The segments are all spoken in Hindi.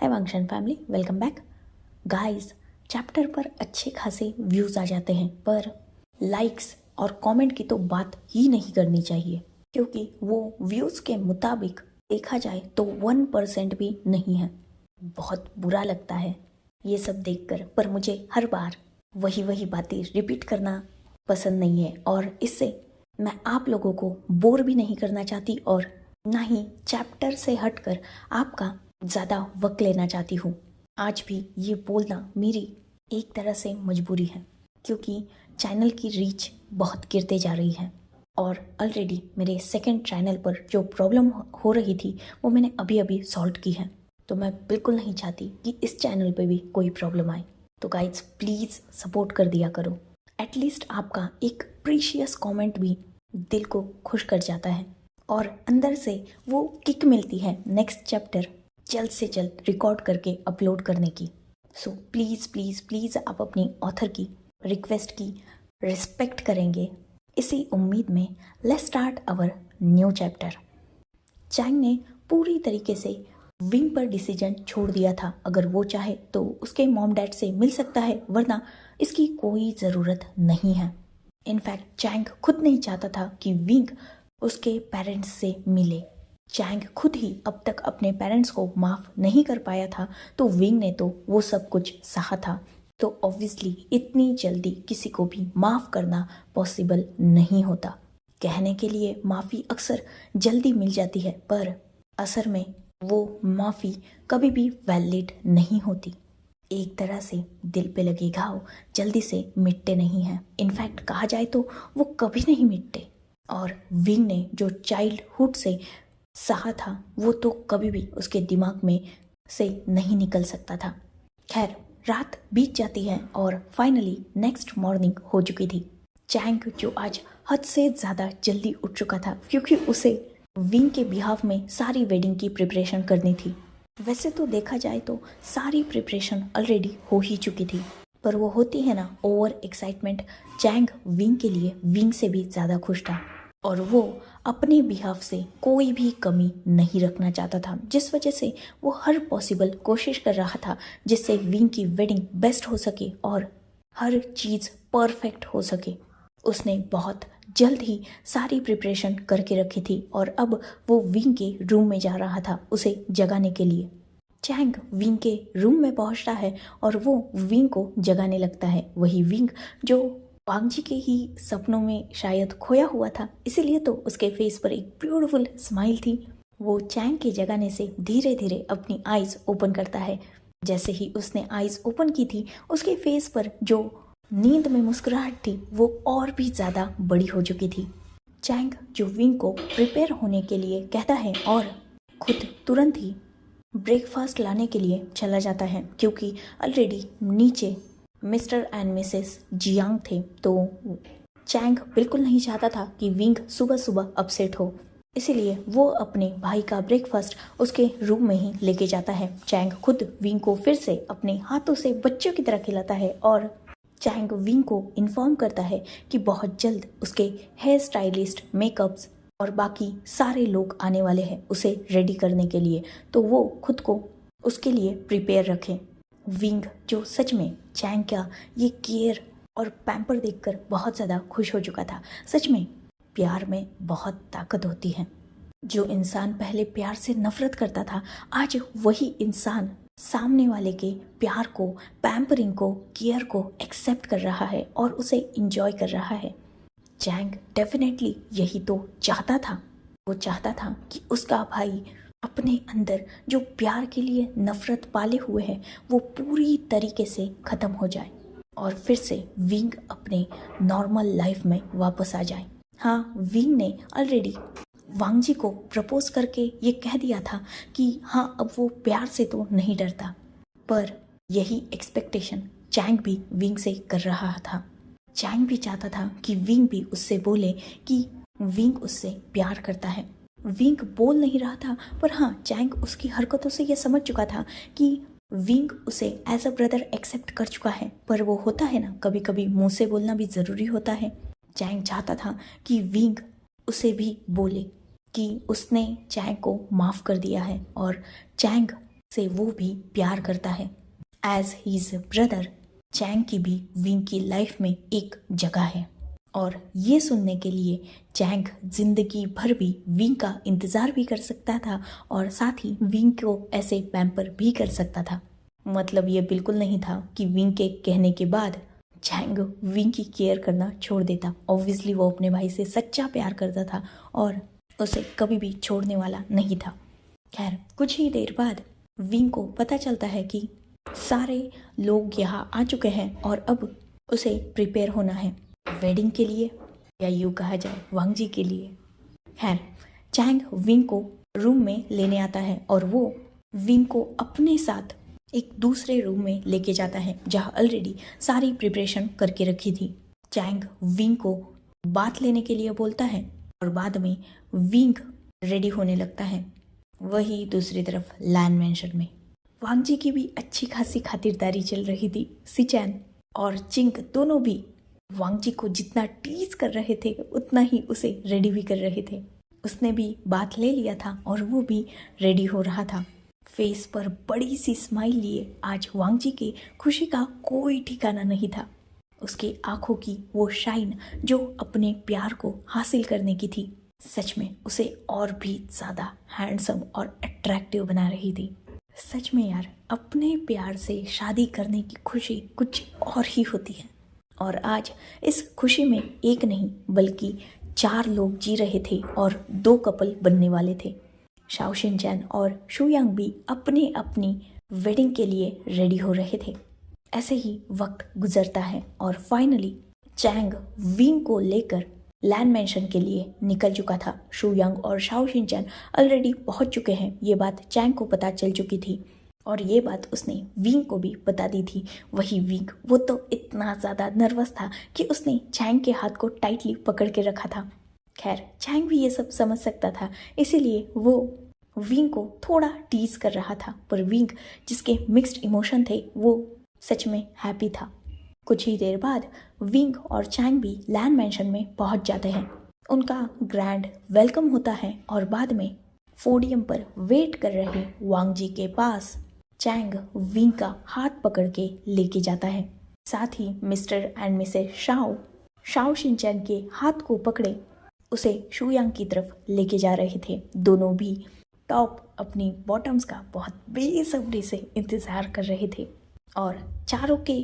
हाय Wangshan family, welcome back guys. Chapter पर अच्छे खासे व्यूज़ आ जाते हैं, पर लाइक्स और कमेंट की तो बात ही नहीं करनी चाहिए, क्योंकि वो व्यूज़ के मुताबिक देखा जाए तो 1% भी नहीं है। बहुत बुरा लगता है ये सब देखकर, पर मुझे हर बार वही बातें रिपीट करना पसंद नहीं है और इससे मैं आप लोगों को बोर भी नहीं करना चाहती और ना ही चैप्टर से हटकर आपका ज़्यादा वक्त लेना चाहती हूँ। आज भी ये बोलना मेरी एक तरह से मजबूरी है, क्योंकि चैनल की रीच बहुत गिरते जा रही है और ऑलरेडी मेरे सेकंड चैनल पर जो प्रॉब्लम हो रही थी वो मैंने अभी सॉल्व की है। तो मैं बिल्कुल नहीं चाहती कि इस चैनल पे भी कोई प्रॉब्लम आए। तो गाइड्स प्लीज़ सपोर्ट कर दिया करो। एटलीस्ट आपका एक प्रीशियस कमेंट भी दिल को खुश कर जाता है और अंदर से वो किक मिलती है नेक्स्ट चैप्टर जल्द से जल्द रिकॉर्ड करके अपलोड करने की। सो प्लीज़ प्लीज़ प्लीज़ आप अपनी ऑथर की रिक्वेस्ट की रिस्पेक्ट करेंगे, इसी उम्मीद में let's start our new chapter. Chang ने पूरी तरीके से विंग पर डिसीजन छोड़ दिया था। अगर वो चाहे तो उसके मॉम डैड से मिल सकता है, वरना इसकी कोई ज़रूरत नहीं है। इनफैक्ट चैंग खुद नहीं चाहता था कि विंग उसके पेरेंट्स से मिले। चैंग खुद ही अब तक अपने पेरेंट्स को माफ़ नहीं कर पाया था, तो विंग ने तो वो सब कुछ सहा था। तो ऑब्वियसली इतनी जल्दी किसी को भी माफ़ करना पॉसिबल नहीं होता। कहने के लिए माफ़ी अक्सर जल्दी मिल जाती है, पर असर में वो माफ़ी कभी भी वैलिड नहीं होती। एक तरह से दिल पे लगे घाव जल्दी से मिटते नहीं हैं। इनफैक्ट कहा जाए तो वो कभी नहीं मिटते। और विंग ने जो चाइल्डहुड से सहा था वो तो कभी भी उसके दिमाग में से नहीं निकल सकता था। खैर, रात बीत जाती है और फाइनली नेक्स्ट मॉर्निंग हो चुकी थी। चैंग जो आज हद से ज़्यादा जल्दी उठ चुका था, क्योंकि उसे विंग के बिहाफ में सारी वेडिंग की प्रिपरेशन करनी थी। वैसे तो देखा जाए तो सारी प्रिपरेशन ऑलरेडी हो ही चुकी थी, पर वो होती है ना ओवर एक्साइटमेंट। चैंग विंग के लिए विंग से भी ज़्यादा खुश था और वो अपने बिहाफ से कोई भी कमी नहीं रखना चाहता था, जिस वजह से वो हर पॉसिबल कोशिश कर रहा था जिससे विंग की वेडिंग बेस्ट हो सके और हर चीज़ परफेक्ट हो सके। उसने बहुत जल्द ही सारी प्रिपरेशन करके रखी थी और अब वो विंग के रूम में जा रहा था उसे जगाने के लिए। चैंग विंग के रूम में पहुंचता है और वो विंग को जगाने लगता है। वही विंग जो वांग जी के ही सपनों में शायद खोया हुआ था, इसीलिए तो उसके फेस पर एक ब्यूटीफुल स्माइल थी। वो चैंग के जगाने से धीरे धीरे अपनी आईज ओपन करता है। जैसे ही उसने आईज ओपन की थी, उसके फेस पर जो नींद में मुस्कुराहट थी वो और भी ज़्यादा बड़ी हो चुकी थी। चैंग जो विंग को प्रिपेयर होने के लिए कहता है और खुद तुरंत ही ब्रेकफास्ट लाने के लिए चला जाता है, क्योंकि ऑलरेडी नीचे मिस्टर एंड मिसेस जियांग थे। तो चैंग बिल्कुल नहीं चाहता था कि विंग सुबह सुबह अपसेट हो, इसीलिए वो अपने भाई का ब्रेकफास्ट उसके रूम में ही लेके जाता है। चैंग खुद विंग को फिर से अपने हाथों से बच्चों की तरह खिलाता है और चैंग विंग को इन्फॉर्म करता है कि बहुत जल्द उसके हेयर स्टाइलिस्ट, मेकअप्स और बाकी सारे लोग आने वाले हैं उसे रेडी करने के लिए, तो वो खुद को उसके लिए प्रिपेयर रखें। विंग जो सच में चैंग का ये केयर और पैम्पर देखकर बहुत ज़्यादा खुश हो चुका था। सच में प्यार में बहुत ताकत होती है। जो इंसान पहले प्यार से नफरत करता था, आज वही इंसान सामने वाले के प्यार को, पैम्परिंग को, केयर को एक्सेप्ट कर रहा है और उसे इंजॉय कर रहा है। चैंग डेफिनेटली यही तो चाहता था। वो चाहता था कि उसका भाई अपने अंदर जो प्यार के लिए नफरत पाले हुए है वो पूरी तरीके से ख़त्म हो जाए और फिर से विंग अपने नॉर्मल लाइफ में वापस आ जाए। हाँ, विंग ने ऑलरेडी वांग जी को प्रपोज करके ये कह दिया था कि हाँ, अब वो प्यार से तो नहीं डरता, पर यही एक्सपेक्टेशन चैंग भी विंग से कर रहा था। चैंग भी चाहता था कि विंग भी उससे बोले कि विंग उससे प्यार करता है। विंग बोल नहीं रहा था, पर हाँ, चैंग उसकी हरकतों से यह समझ चुका था कि विंग उसे एज अ ब्रदर एक्सेप्ट कर चुका है। पर वो होता है ना, कभी कभी मुंह से बोलना भी ज़रूरी होता है। चैंग चाहता था कि विंग उसे भी बोले कि उसने चैंग को माफ़ कर दिया है और चैंग से वो भी प्यार करता है। एज हीज ब्रदर, चैंग की भी विंग की लाइफ में एक जगह है। और ये सुनने के लिए चैंग जिंदगी भर भी विंग का इंतज़ार भी कर सकता था और साथ ही विंग को ऐसे पैम्पर भी कर सकता था। मतलब ये बिल्कुल नहीं था कि विंग के कहने के बाद चैंग विंग की केयर करना छोड़ देता। ऑब्वियसली वो अपने भाई से सच्चा प्यार करता था और उसे कभी भी छोड़ने वाला नहीं था। खैर, कुछ ही देर बाद विंग को पता चलता है कि सारे लोग यहाँ आ चुके हैं और अब उसे प्रिपेयर होना है वेडिंग के लिए, या यूँ कहा जाए वांग जी के लिए। खैर, चैंग विंग को रूम में लेने आता है और वो विंग को अपने साथ एक दूसरे रूम में लेके जाता है जहाँ ऑलरेडी सारी प्रिपरेशन करके रखी थी। चैंग विंग को बात लेने के लिए बोलता है और बाद में विंग रेडी होने लगता है। वही दूसरी तरफ लैन मेंशन में वांग जी की भी अच्छी खासी खातिरदारी चल रही थी। सिचैन और चिंग दोनों भी वांग जी को जितना टीज कर रहे थे उतना ही उसे रेडी भी कर रहे थे। उसने भी बात ले लिया था और वो भी रेडी हो रहा था। फेस पर बड़ी सी स्माइल लिए आज वांग जी की खुशी का कोई ठिकाना नहीं था। उसकी आंखों की वो शाइन जो अपने प्यार को हासिल करने की थी, सच में उसे और भी ज़्यादा हैंडसम और अट्रैक्टिव बना रही थी। सच में यार, अपने प्यार से शादी करने की खुशी कुछ और ही होती है। और आज इस खुशी में एक नहीं बल्कि 4 लोग जी रहे थे और 2 कपल बनने वाले थे। शाओ शिनचैन और शू यांग भी अपनी अपनी वेडिंग के लिए रेडी हो रहे थे। ऐसे ही वक्त गुजरता है और फाइनली चैंग विंग को लेकर लैन मेंशन के लिए निकल चुका था। शू यांग और शाओ शिनचैन ऑलरेडी पहुंच चुके हैं। ये बात चैंग को पता चल चुकी थी और ये बात उसने विंग को भी बता दी थी। वही विंग, वो तो इतना ज़्यादा नर्वस था कि उसने चैंग के हाथ को टाइटली पकड़ के रखा था। खैर, चैंग भी ये सब समझ सकता था, इसीलिए वो विंग को थोड़ा टीज कर रहा था। पर विंग, जिसके मिक्स्ड इमोशन थे, वो सच में हैप्पी था। कुछ ही देर बाद विंग और चैंग भी लैन मेंशन में पहुंच जाते हैं। उनका ग्रैंड वेलकम होता है और बाद में पोडियम पर वेट कर रहे वांग जी के पास चैंग विंग का हाथ पकड़ के लेके जाता है। साथ ही mister and missus Shao Shinchan के हाथ को पकड़े उसे शू यांग की तरफ लेके जा रहे थे। दोनों भी टॉप अपनी बॉटम्स का बहुत बेसब्री से इंतज़ार कर रहे थे और चारों के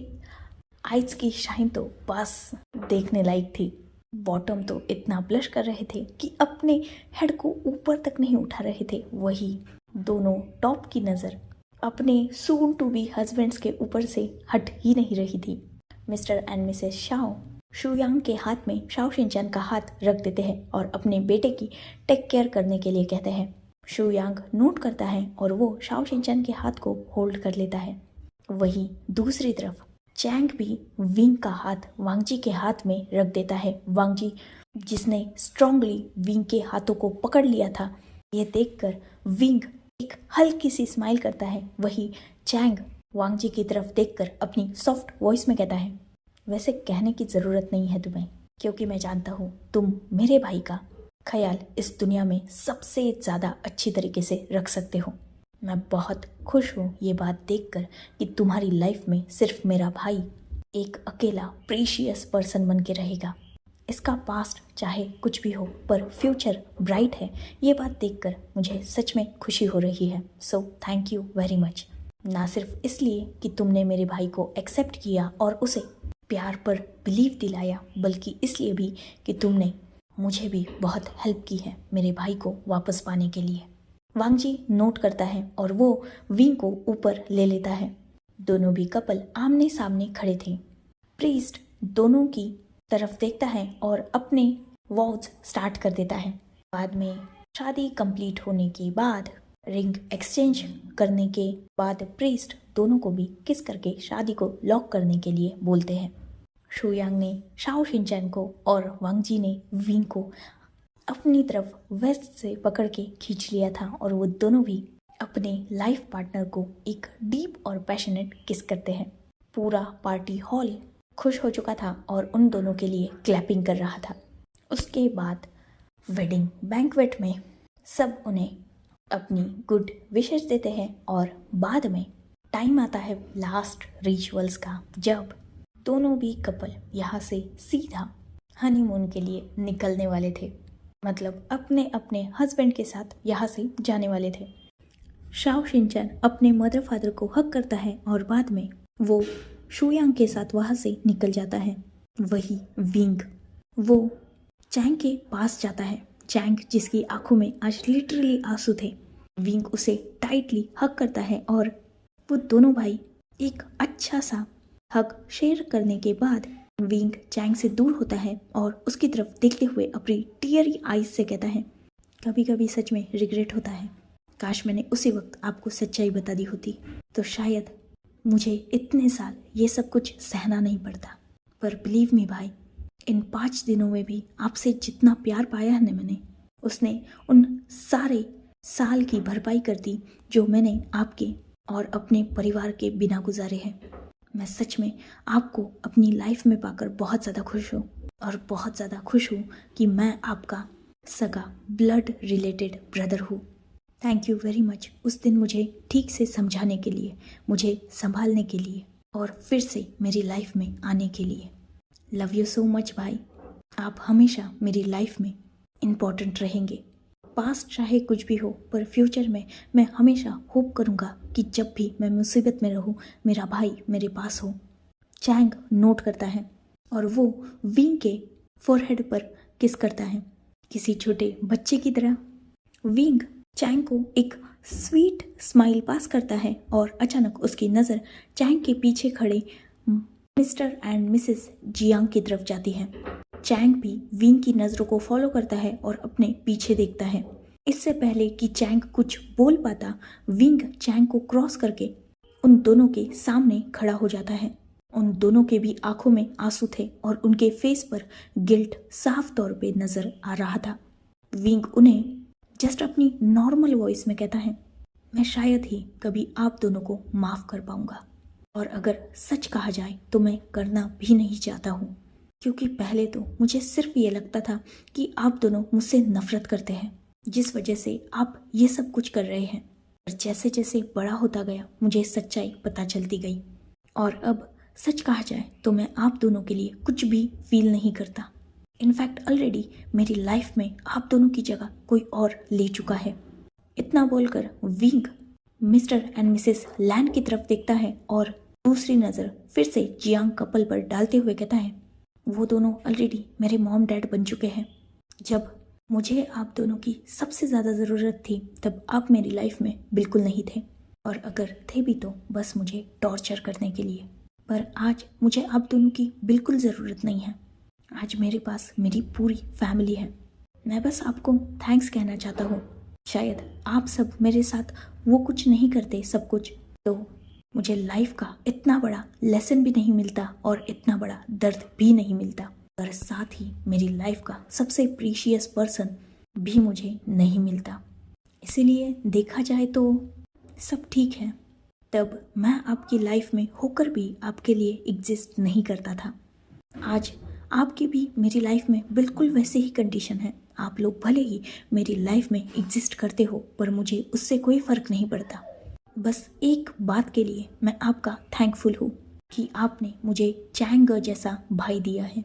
आइज की शाइन तो बस देखने लायक थी। बॉटम तो इतना ब्लश कर रहे थे कि अपने हेड को ऊपर तक नहीं उठा रहे थे। वही दोनों टॉप की नज़र अपने सून टू बी हस्बैंड्स के ऊपर से हट ही नहीं रही थी। मिस्टर एंड मिसेस शाओ शू यांग के हाथ में शाओ शिनचैन का हाथ रख देते हैं और अपने बेटे की टेक केयर करने के लिए कहते हैं। शू यांग नोट करता है और वो शाओ शिनचैन के हाथ को होल्ड कर लेता है। वहीं दूसरी तरफ चैंग भी विंग का हाथ वांग जी के हाथ में रख देता है। वांग जी, जिसने स्ट्रांगली विंग के हाथों को पकड़ लिया था, ये देखकर विंग एक हल्की सी स्माइल करता है। वही चैंग वांग जी की तरफ देखकर अपनी सॉफ्ट वॉइस में कहता है, वैसे कहने की ज़रूरत नहीं है तुम्हें, क्योंकि मैं जानता हूँ तुम मेरे भाई का ख्याल इस दुनिया में सबसे ज़्यादा अच्छी तरीके से रख सकते हो। मैं बहुत खुश हूँ ये बात देखकर कि तुम्हारी लाइफ में सिर्फ मेरा भाई एक अकेला प्रीशियस पर्सन बन के रहेगा। इसका पास्ट चाहे कुछ भी हो पर फ्यूचर ब्राइट है। ये बात देखकर मुझे सच में खुशी हो रही है। So thank you very much. ना सिर्फ इसलिए कि तुमने मेरे भाई को एक्सेप्ट किया और उसे प्यार पर बिलीव दिलाया, बल्कि इसलिए भी कि तुमने मुझे भी बहुत हेल्प की है मेरे भाई को वापस पाने के लिए। वांग जी नोट करता है और वो विंग को ऊपर ले लेता है। दोनों भी कपल आमने सामने खड़े थे। प्रीस्ट दोनों की तरफ देखता है और अपने वॉव्स स्टार्ट कर देता है। बाद में शादी कंप्लीट होने के बाद रिंग एक्सचेंज करने के बाद प्रीस्ट दोनों को भी किस करके शादी को लॉक करने के लिए बोलते हैं। शू यांग ने शाओ शिनचैन को और वांग जी ने विंग को अपनी तरफ वेस्ट से पकड़ के खींच लिया था और वो दोनों भी अपने लाइफ पार्टनर को एक डीप और पैशनेट किस करते हैं। पूरा पार्टी हॉल खुश हो चुका था और उन दोनों के लिए क्लैपिंग कर रहा था। उसके बाद वेडिंग बैंक्वेट में सब उन्हें अपनी गुड विशेस देते हैं और बाद में टाइम आता है लास्ट रिचुअल्स का, जब दोनों भी कपल यहाँ से सीधा हनीमून के लिए निकलने वाले थे। मतलब अपने अपने हस्बैंड के साथ यहाँ से जाने वाले थे। शाओ शिनचैन अपने मदर फादर को हक करता है और बाद में वो शुयांग के साथ वहाँ से निकल जाता है। वही विंग वो चैंग के पास जाता है। चैंग जिसकी आंखों में आज लिटरली आंसू थे, विंग उसे टाइटली हक करता है और वो दोनों भाई एक अच्छा सा हक शेयर करने के बाद विंग चैंग से दूर होता है और उसकी तरफ देखते हुए अपनी टीयरी आईज से कहता है, कभी कभी सच में रिग्रेट होता है, काश मैंने उसी वक्त आपको सच्चाई बता दी होती तो शायद मुझे इतने साल ये सब कुछ सहना नहीं पड़ता। पर बिलीव मी भाई, इन 5 दिनों में भी आपसे जितना प्यार पाया है ना मैंने, उसने उन सारे साल की भरपाई कर दी जो मैंने आपके और अपने परिवार के बिना गुजारे हैं। मैं सच में आपको अपनी लाइफ में पाकर बहुत ज़्यादा खुश हूँ और बहुत ज़्यादा खुश हूँ कि मैं आपका सगा ब्लड रिलेटेड ब्रदर हूँ। थैंक यू वेरी मच उस दिन मुझे ठीक से समझाने के लिए, मुझे संभालने के लिए और फिर से मेरी लाइफ में आने के लिए। लव यू सो मच भाई, आप हमेशा मेरी लाइफ में इम्पॉर्टेंट रहेंगे। पास्ट चाहे कुछ भी हो, पर फ्यूचर में मैं हमेशा होप करूँगा कि जब भी मैं मुसीबत में रहूँ मेरा भाई मेरे पास हो। चैंग नोट करता है और वो विंग के फोरहेड पर किस करता है किसी छोटे बच्चे की तरह। विंग चैंग को एक स्वीट स्माइल पास करता है और अचानक उसकी नज़र चैंग के पीछे खड़े मिस्टर एंड मिसेस जियांग की तरफ जाती है। चैंग भी विंग की नज़रों को फॉलो करता है और अपने पीछे देखता है। इससे पहले कि चैंग कुछ बोल पाता, विंग चैंग को क्रॉस करके उन दोनों के सामने खड़ा हो जाता है। उन दोनों के भी आंखों में आंसू थे और उनके फेस पर गिल्ट साफ तौर पे नजर आ रहा था। विंग उन्हें जस्ट अपनी नॉर्मल वॉइस में कहता है, मैं शायद ही कभी आप दोनों को माफ कर पाऊंगा, और अगर सच कहा जाए तो मैं करना भी नहीं चाहता हूँ, क्योंकि पहले तो मुझे सिर्फ ये लगता था कि आप दोनों मुझसे नफरत करते हैं, जिस वजह से आप ये सब कुछ कर रहे हैं। पर जैसे जैसे बड़ा होता गया मुझे सच्चाई पता चलती गई, और अब सच कहा जाए तो मैं आप दोनों के लिए कुछ भी फील नहीं करता। इनफैक्ट ऑलरेडी मेरी लाइफ में आप दोनों की जगह कोई और ले चुका है। इतना बोलकर विंग मिस्टर एंड मिसेस लैन की तरफ देखता है और दूसरी नज़र फिर से जियांग कपल पर डालते हुए कहता है, वो दोनों ऑलरेडी मेरे मॉम डैड बन चुके हैं। जब मुझे आप दोनों की सबसे ज़्यादा ज़रूरत थी तब आप मेरी लाइफ में बिल्कुल नहीं थे, और अगर थे भी तो बस मुझे टॉर्चर करने के लिए। पर आज मुझे आप दोनों की बिल्कुल ज़रूरत नहीं है। आज मेरे पास मेरी पूरी फैमिली है। मैं बस आपको थैंक्स कहना चाहता हूँ। शायद आप सब मेरे साथ वो कुछ नहीं करते सब कुछ, तो मुझे लाइफ का इतना बड़ा लेसन भी नहीं मिलता और इतना बड़ा दर्द भी नहीं मिलता, पर साथ ही मेरी लाइफ का सबसे प्रीशियस पर्सन भी मुझे नहीं मिलता। इसीलिए देखा जाए तो सब ठीक है। तब मैं आपकी लाइफ में होकर भी आपके लिए एग्जिस्ट नहीं करता था। आज आपकी भी मेरी लाइफ में बिल्कुल वैसे ही कंडीशन है। आप लोग भले ही मेरी लाइफ में एग्जिस्ट करते हो, पर मुझे उससे कोई फ़र्क नहीं पड़ता। बस एक बात के लिए मैं आपका थैंकफुल हूँ कि आपने मुझे चैंग जैसा भाई दिया है,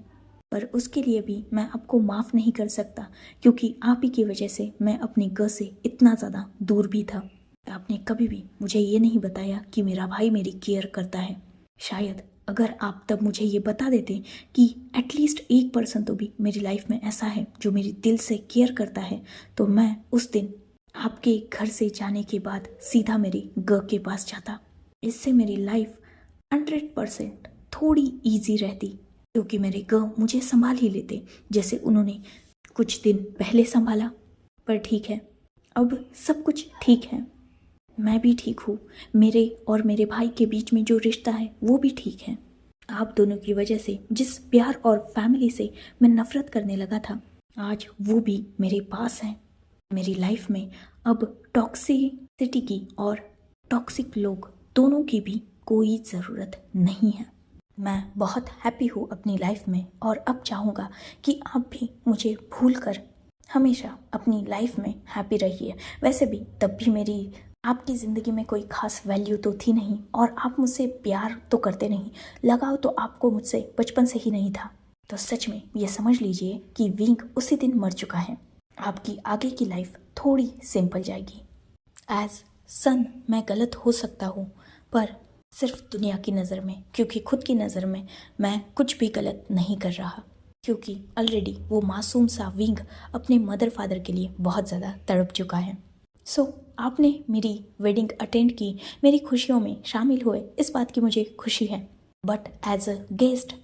पर उसके लिए भी मैं आपको माफ़ नहीं कर सकता, क्योंकि आप ही की वजह से मैं अपने घर से इतना ज़्यादा दूर भी था। आपने कभी भी मुझे ये नहीं बताया कि मेरा भाई मेरी केयर करता है। शायद अगर आप तब मुझे ये बता देते कि एटलीस्ट 1% तो भी मेरी लाइफ में ऐसा है जो मेरी दिल से केयर करता है, तो मैं उस दिन आपके घर से जाने के बाद सीधा मेरी ग के पास जाता। इससे मेरी लाइफ 100% थोड़ी इजी रहती, क्योंकि मेरे ग मुझे संभाल ही लेते जैसे उन्होंने कुछ दिन पहले संभाला। पर ठीक है, अब सब कुछ ठीक है, मैं भी ठीक हूँ। मेरे और मेरे भाई के बीच में जो रिश्ता है वो भी ठीक है। आप दोनों की वजह से जिस प्यार और फैमिली से मैं नफरत करने लगा था, आज वो भी मेरे पास है। मेरी लाइफ में अब टॉक्सिसिटी की और टॉक्सिक लोग दोनों की भी कोई ज़रूरत नहीं है। मैं बहुत हैप्पी हूँ अपनी लाइफ में, और अब चाहूँगा कि आप भी मुझे भूल कर हमेशा अपनी लाइफ में हैप्पी रहिए। वैसे भी तब भी मेरी आपकी ज़िंदगी में कोई खास वैल्यू तो थी नहीं और आप मुझसे प्यार तो करते नहीं, लगाव तो आपको मुझसे बचपन से ही नहीं था। तो सच में ये समझ लीजिए कि विंग उसी दिन मर चुका है। आपकी आगे की लाइफ थोड़ी सिंपल जाएगी। एज सन मैं गलत हो सकता हूँ, पर सिर्फ दुनिया की नज़र में, क्योंकि खुद की नज़र में मैं कुछ भी गलत नहीं कर रहा, क्योंकि ऑलरेडी वो मासूम सा विंग अपने मदर फादर के लिए बहुत ज़्यादा तड़प चुका है। सो आपने मेरी वेडिंग अटेंड की, मेरी खुशियों में शामिल हुए, इस बात की मुझे खुशी है, but as a guest,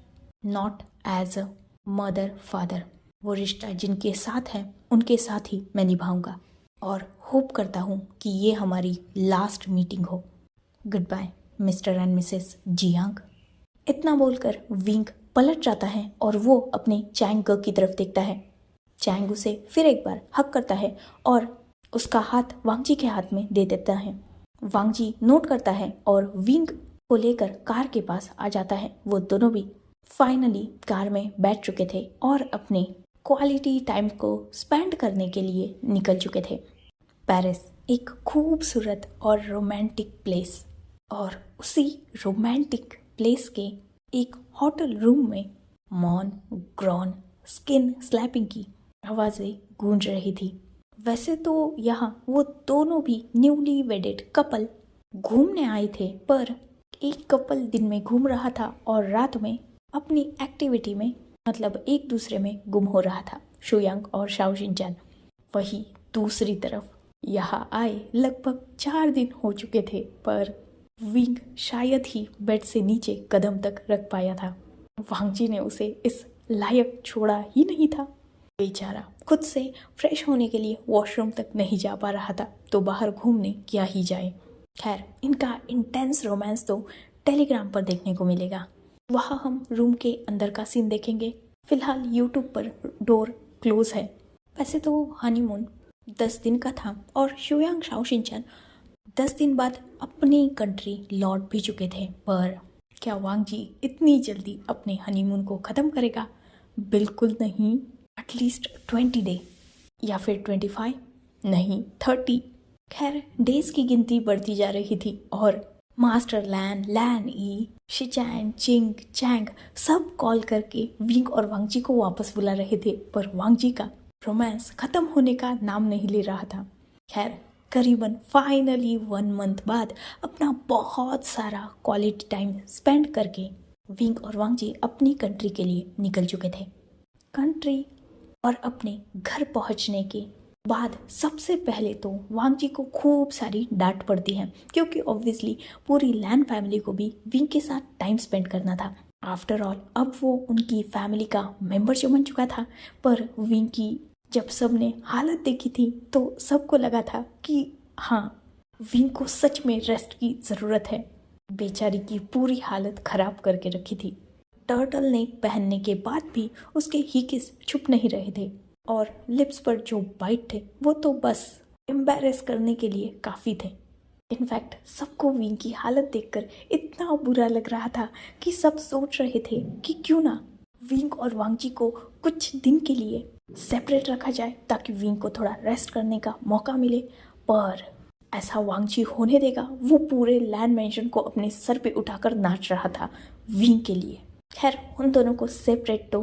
not as a mother father. वो रिश्ता जिनके साथ है उनके साथ ही मैं निभाऊंगा और होप करता हूँ कि ये हमारी लास्ट मीटिंग हो। Goodbye Mr and Mrs Jiang. इतना बोलकर विंग पलट जाता है और वो अपने चैंग की तरफ देखता है। चैंग उसे फिर एक बार हक करता है और उसका हाथ वांगजी के हाथ में दे देता है। वांगजी नोट करता है और विंग को लेकर कार के पास आ जाता है। वो दोनों भी फाइनली कार में बैठ चुके थे और अपने क्वालिटी टाइम को स्पेंड करने के लिए निकल चुके थे। पेरिस एक खूबसूरत और रोमांटिक प्लेस, और उसी रोमांटिक प्लेस के एक होटल रूम में मौन ग्रॉन स्किन स्लैपिंग की आवाज़ें गूंज रही थी। वैसे तो यहाँ वो दोनों भी न्यूली वेडेड कपल घूमने आए थे, पर एक कपल दिन में घूम रहा था और रात में अपनी एक्टिविटी में, मतलब एक दूसरे में गुम हो रहा था, शुयांग और शाओ शिनचैन। वही दूसरी तरफ यहाँ आए लगभग 4 दिन हो चुके थे, पर विंग शायद ही बेड से नीचे कदम तक रख पाया था। वांगजी ने उसे इस लायक छोड़ा ही नहीं था। बेचारा खुद से फ्रेश होने के लिए वॉशरूम तक नहीं जा पा रहा था, तो बाहर घूमने क्या ही जाए। खैर, इनका इंटेंस रोमांस तो टेलीग्राम पर देखने को मिलेगा, वहाँ हम रूम के अंदर का सीन देखेंगे। फिलहाल यूट्यूब पर डोर क्लोज है। वैसे तो हनीमून 10 दिन का था और शुयांग शाओ शिनचैन 10 दिन बाद अपनी कंट्री लौट भी चुके थे, पर क्या वांगजी इतनी जल्दी अपने हनीमून को ख़त्म करेगा? बिल्कुल नहीं। एटलीस्ट 20 डे या फिर 25, नहीं 30। खैर, डेज की गिनती बढ़ती जा रही थी और मास्टर लैन, लैन ई, शिचैन, चिंग, चैंग सब कॉल करके विंग और वांगजी को वापस बुला रहे थे, पर वांगजी का रोमांस खत्म होने का नाम नहीं ले रहा था। खैर, करीबन फाइनली 1 मंथ बाद अपना बहुत सारा क्वालिटी टाइम स्पेंड करके विंग और वांगजी अपनी कंट्री के लिए निकल चुके थे। कंट्री और अपने घर पहुंचने के बाद सबसे पहले तो वांगजी को खूब सारी डांट पड़ती है, क्योंकि ऑब्वियसली पूरी लैन फैमिली को भी विंग के साथ टाइम स्पेंड करना था। आफ्टर ऑल अब वो उनकी फैमिली का मेंबर जो बन चुका था, पर विंग की जब सबने हालत देखी थी तो सबको लगा था कि हाँ, विंग को सच में रेस्ट की ज़रूरत है। बेचारी की पूरी हालत ख़राब करके रखी थी। टर्टल नेक पहनने के बाद भी उसके हीकिस छुप नहीं रहे थे और लिप्स पर जो बाइट थे वो तो बस एम्बैरेस करने के लिए काफ़ी थे। इनफैक्ट सबको विंग की हालत देखकर इतना बुरा लग रहा था कि सब सोच रहे थे कि क्यों ना विंग और वांगजी को कुछ दिन के लिए सेपरेट रखा जाए ताकि विंग को थोड़ा रेस्ट करने का मौका मिले, पर ऐसा वांगजी होने देगा? वो पूरे लैंड मेंशन को अपने सर पे उठाकर नाच रहा था विंग के लिए। खैर, उन दोनों को सेपरेट तो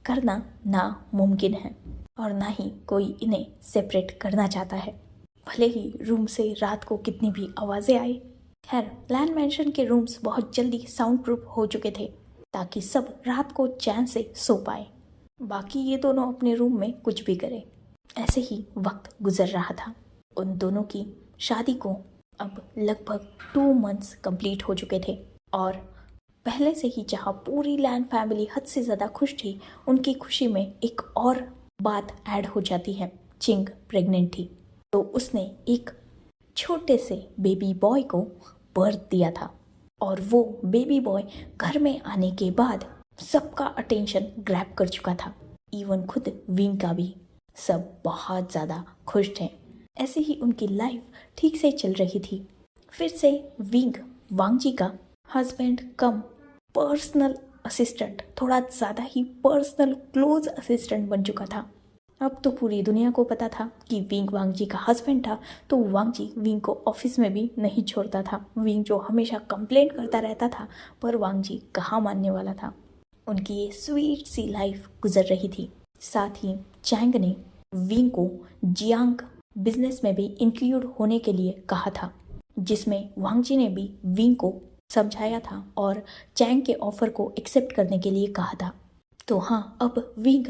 करना नामुमकिन है और ना ही कोई इन्हें सेपरेट करना चाहता है, भले ही रूम से रात को कितनी भी आवाज़ें आए। खैर, लैंड मेंशन के रूम्स बहुत जल्दी साउंड प्रूफ हो चुके थे ताकि सब रात को चैन से सो पाए। बाकी ये दोनों अपने रूम में कुछ भी करें। ऐसे ही वक्त गुजर रहा था। उन दोनों की शादी को अब लगभग 2 मंथ्स कंप्लीट हो चुके थे और पहले से ही जहाँ पूरी लैंड फैमिली हद से ज़्यादा खुश थी, उनकी खुशी में एक और बात ऐड हो जाती है। चिंग प्रेग्नेंट थी, तो उसने एक छोटे से बेबी बॉय को बर्थ दिया था और वो बेबी बॉय घर में आने के बाद सबका अटेंशन ग्रैब कर चुका था, इवन खुद विंग का भी। सब बहुत ज़्यादा खुश थे। ऐसे ही उनकी लाइफ ठीक से चल रही थी। फिर से विंग वांगजी का हस्बैंड कम पर्सनल असिस्टेंट, थोड़ा ज़्यादा ही पर्सनल क्लोज असिस्टेंट बन चुका था अब तो पूरी दुनिया को पता था कि विंग वांग जी का हस्बैंड था, तो वांग जी विंग को ऑफिस में भी नहीं छोड़ता था। विंग जो हमेशा कंप्लेंट करता रहता था, पर वांग जी कहाँ मानने वाला था। उनकी ये स्वीट सी लाइफ गुजर रही थी। साथ ही चैंग ने विंग को जियांग बिजनेस में भी इंक्लूड होने के लिए कहा था, जिसमें वांग जी ने भी विंग को समझाया था और चैंग के ऑफर को एक्सेप्ट करने के लिए कहा था। तो हाँ, अब विंग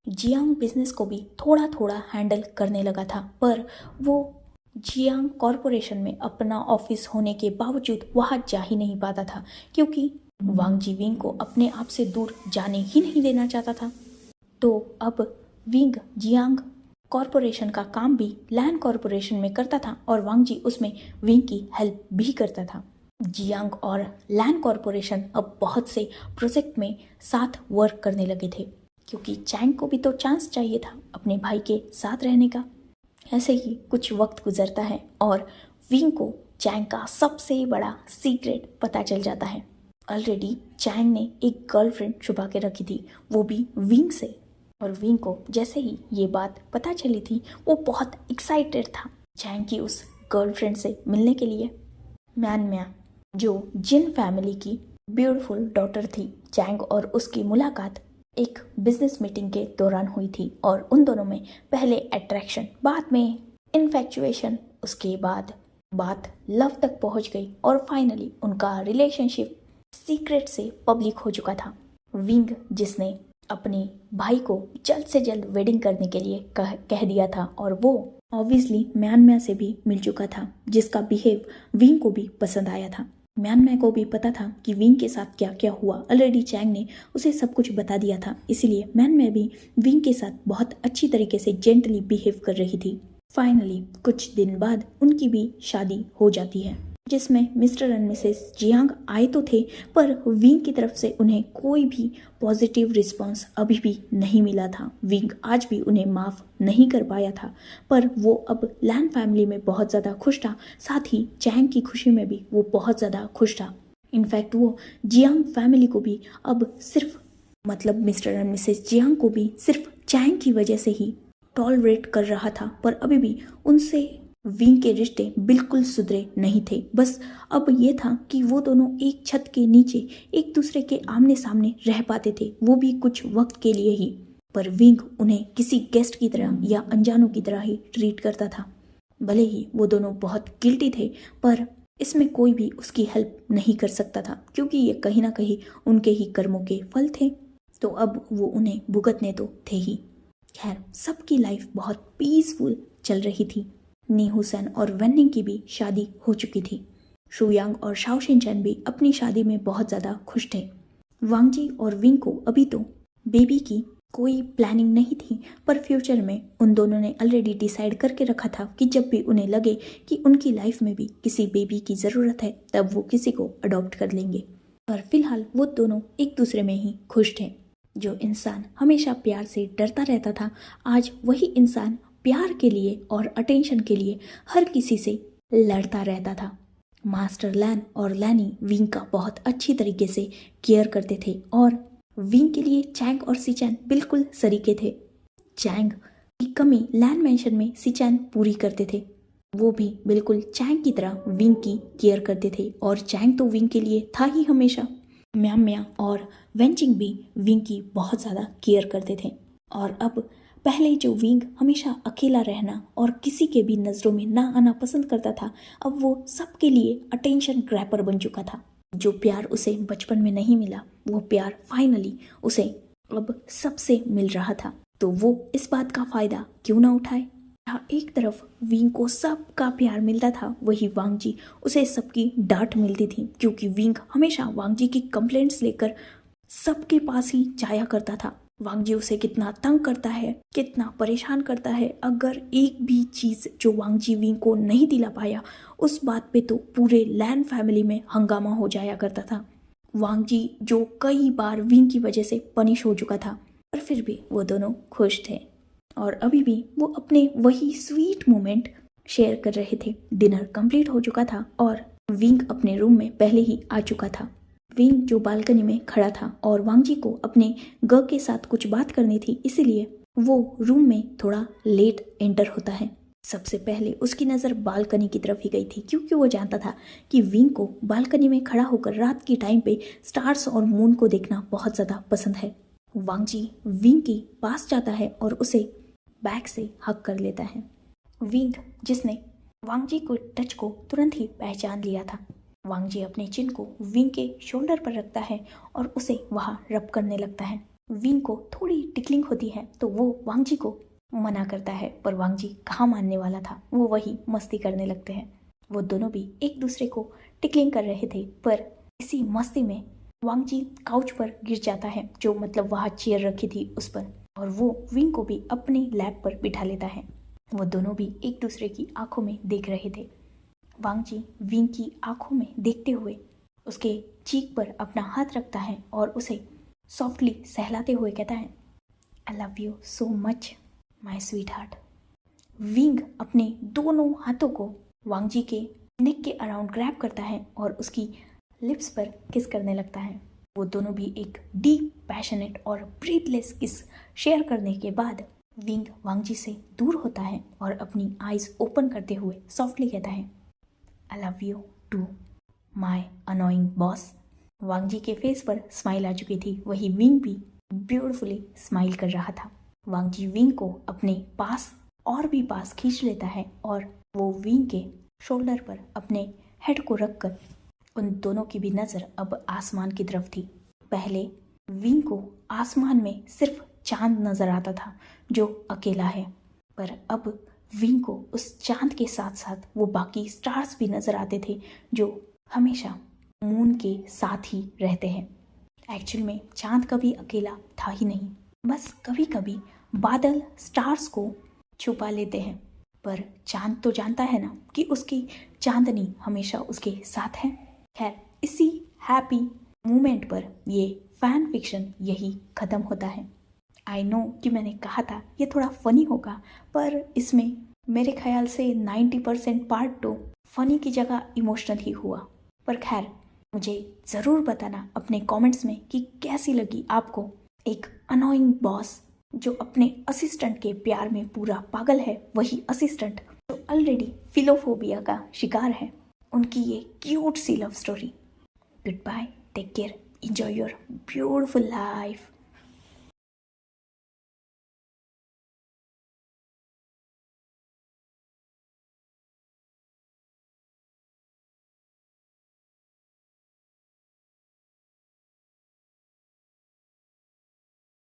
जियांग बिजनेस को भी थोड़ा थोड़ा हैंडल करने लगा था, पर वो जियांग कॉरपोरेशन में अपना ऑफिस होने के बावजूद वहाँ जा ही नहीं पाता था, क्योंकि वांग जी विंग को अपने आप से दूर जाने ही नहीं देना चाहता था। तो अब विंग जियांग कॉरपोरेशन का काम भी लैन कॉरपोरेशन में करता था और वांग जी उसमें विंग की हेल्प भी करता था। जियांग और लैन कॉरपोरेशन अब बहुत से प्रोजेक्ट में साथ वर्क करने लगे थे, क्योंकि चैंग को भी तो चांस चाहिए था अपने भाई के साथ रहने का। ऐसे ही कुछ वक्त गुजरता है और विंग को चैंग का सबसे बड़ा सीक्रेट पता चल जाता है। ऑलरेडी चैंग ने एक गर्लफ्रेंड छुपा के रखी थी, वो भी विंग से। और विंग को जैसे ही ये बात पता चली थी, वो बहुत एक्साइटेड था चैंग की उस गर्लफ्रेंड से मिलने के लिए। म्यान म्या, जो जिन फैमिली की ब्यूटीफुल डॉटर थी, चैंग और उसकी मुलाकात एक बिजनेस मीटिंग के दौरान हुई थी और उन दोनों में पहले अट्रैक्शन, बाद में इन्फैक्चुएशन, उसके बाद बात लव तक पहुंच गई और फाइनली उनका रिलेशनशिप सीक्रेट से पब्लिक हो चुका था। विंग जिसने अपने भाई को जल्द से जल्द वेडिंग करने के लिए कह दिया था, और वो ऑब्वियसली म्यानम्या से भी मिल चुका था, जिसका बिहेव विंग को भी पसंद आया था। म्यानम्या को भी पता था कि विंग के साथ क्या क्या हुआ, ऑलरेडी चैंग ने उसे सब कुछ बता दिया था, इसलिए म्यानम्या भी विंग के साथ बहुत अच्छी तरीके से जेंटली बिहेव कर रही थी। फाइनली कुछ दिन बाद उनकी भी शादी हो जाती है, जिसमें मिस्टर एंड मिसेस जियांग आए तो थे, पर विंग की तरफ से उन्हें कोई भी पॉजिटिव रिस्पांस अभी भी नहीं मिला था। विंग आज भी उन्हें माफ़ नहीं कर पाया था, पर वो अब लैन फैमिली में बहुत ज़्यादा खुश था, साथ ही चैंग की खुशी में भी वो बहुत ज़्यादा खुश था। इनफैक्ट वो जियांग फैमिली को भी अब सिर्फ मिस्टर एंड मिसेस जियांग को भी सिर्फ चैंग की वजह से ही टॉलरेट कर रहा था, पर अभी भी उनसे विंग के रिश्ते बिल्कुल सुधरे नहीं थे। बस अब ये था कि वो दोनों एक छत के नीचे एक दूसरे के आमने सामने रह पाते थे, वो भी कुछ वक्त के लिए ही, पर विंग उन्हें किसी गेस्ट की तरह या अनजानों की तरह ही ट्रीट करता था। भले ही वो दोनों बहुत गिल्टी थे, पर इसमें कोई भी उसकी हेल्प नहीं कर सकता था, क्योंकि ये कहीं ना कहीं उनके ही कर्मों के फल थे, तो अब वो उन्हें भुगतने तो थे ही। खैर, सबकी लाइफ बहुत पीसफुल चल रही थी। नी हुसैन और वेनिंग की भी शादी हो चुकी थी। शुयांग और शाओ शिनचैन भी अपनी शादी में बहुत ज़्यादा खुश थे। वांग जी और विंग को अभी तो बेबी की कोई प्लानिंग नहीं थी, पर फ्यूचर में उन दोनों ने ऑलरेडी डिसाइड करके रखा था कि जब भी उन्हें लगे कि उनकी लाइफ में भी किसी बेबी की ज़रूरत है, तब वो किसी को अडॉप्ट कर लेंगे। पर फिलहाल वो दोनों एक दूसरे में ही खुश थे। जो इंसान हमेशा प्यार से डरता रहता था, आज वही इंसान प्यार के लिए और अटेंशन के लिए हर किसी से लड़ता रहता था। मास्टर लैन और लैनी विंग का बहुत अच्छी तरीके से केयर करते थे, और विंग के लिए चैंग और सिचैन बिल्कुल सरीके थे। चैंग की कमी लैन मेंशन में सिचैन पूरी करते थे, वो भी बिल्कुल चैंग की तरह विंग की केयर करते थे, और चैंग तो विंग के लिए था ही हमेशा। म्या और वेंचिंग भी विंग की बहुत ज़्यादा केयर करते थे। और अब पहले जो विंग हमेशा अकेला रहना और किसी के भी नज़रों में ना आना पसंद करता था, अब वो सबके लिए अटेंशन ग्रैपर बन चुका था। जो प्यार उसे बचपन में नहीं मिला, वो प्यार फाइनली उसे अब सबसे मिल रहा था, तो वो इस बात का फ़ायदा क्यों ना उठाए। एक तरफ विंग को सबका प्यार मिलता था, वही वांग जी उसे सबकी डांट मिलती थी, क्योंकि विंग हमेशा वांग जी की कंप्लेंट्स लेकर सबके पास ही जाया करता था। वांग जी उसे कितना तंग करता है, कितना परेशान करता है। अगर एक भी चीज़ जो वांग जी विंग को नहीं दिला पाया, उस बात पे तो पूरे लैन फैमिली में हंगामा हो जाया करता था। वांग जी जो कई बार विंग की वजह से पनिश हो चुका था, पर फिर भी वो दोनों खुश थे और अभी भी वो अपने वही स्वीट मोमेंट शेयर कर रहे थे। डिनर कंप्लीट हो चुका था और विंग अपने रूम में पहले ही आ चुका था। विंग जो बालकनी में खड़ा था और वांग जी को अपने ग के साथ कुछ बात करनी थी, इसीलिए वो रूम में थोड़ा लेट एंटर होता है। सबसे पहले उसकी नज़र बालकनी की तरफ ही गई थी, क्योंकि वो जानता था कि विंग को बालकनी में खड़ा होकर रात की टाइम पे स्टार्स और मून को देखना बहुत ज़्यादा पसंद है। वांग जी विंग के पास जाता है और उसे बैक से हक कर लेता है। विंग, जिसने वांग जी को टच को तुरंत ही पहचान लिया था, वांग जी अपने चिन को विंग के शोल्डर पर रखता है और उसे वहाँ रब करने लगता है। विंग को थोड़ी टिकलिंग होती है तो वो वांग जी को मना करता है, पर वांग जी कहाँ मानने वाला था, वो वही मस्ती करने लगते हैं। वो दोनों भी एक दूसरे को टिकलिंग कर रहे थे, पर इसी मस्ती में वांग जी काउच पर गिर जाता है, जो मतलब वहाँ चेयर रखी थी उस पर, और वो विंग को भी अपनी लैप पर बिठा लेता है। वो दोनों भी एक दूसरे की आंखों में देख रहे थे। वांग जी विंग की आंखों में देखते हुए उसके चीक पर अपना हाथ रखता है और उसे सॉफ्टली सहलाते हुए कहता है, I love you so much my sweet heart. Wing अपने दोनों हाथों को वांग जी के नेक के अराउंड ग्रैब करता है और उसकी लिप्स पर किस करने लगता है। वो दोनों भी एक डीप, पैशनेट और ब्रीथलेस किस शेयर करने के बाद विंग वांग जी से दूर होता है और अपनी आईज ओपन करते हुए सॉफ्टली कहता है, I love you too my annoying boss. Wang ji के फेस पर स्माइल आ चुकी थी, वही विंग भी ब्यूटिफुली स्माइल कर रहा था। वांग जी विंग को अपने पास और भी पास खींच लेता है और वो विंग के शोल्डर पर अपने हेड को रखकर उन दोनों की भी नज़र अब आसमान की तरफ थी। पहले विंग को आसमान में सिर्फ चांद नज़र आता था जो अकेला है, पर अब विंग को उस चांद के साथ साथ वो बाकी स्टार्स भी नज़र आते थे जो हमेशा मून के साथ ही रहते हैं। एक्चुअल में चांद कभी अकेला था ही नहीं, बस कभी कभी बादल स्टार्स को छुपा लेते हैं, पर चांद तो जानता है ना कि उसकी चांदनी हमेशा उसके साथ है। खैर, इसी हैप्पी मोमेंट पर ये फैन फिक्शन यही ख़त्म होता है। आई नो कि मैंने कहा था ये थोड़ा फनी होगा, पर इसमें मेरे ख्याल से 90% पार्ट तो फनी की जगह इमोशनल ही हुआ। पर खैर, मुझे ज़रूर बताना अपने कमेंट्स में कि कैसी लगी आपको एक अनोइंग बॉस जो अपने असिस्टेंट के प्यार में पूरा पागल है, वही असिस्टेंट जो ऑलरेडी फिलोफोबिया का शिकार है, उनकी ये क्यूट सी love story. Goodbye, take care, enjoy your beautiful life.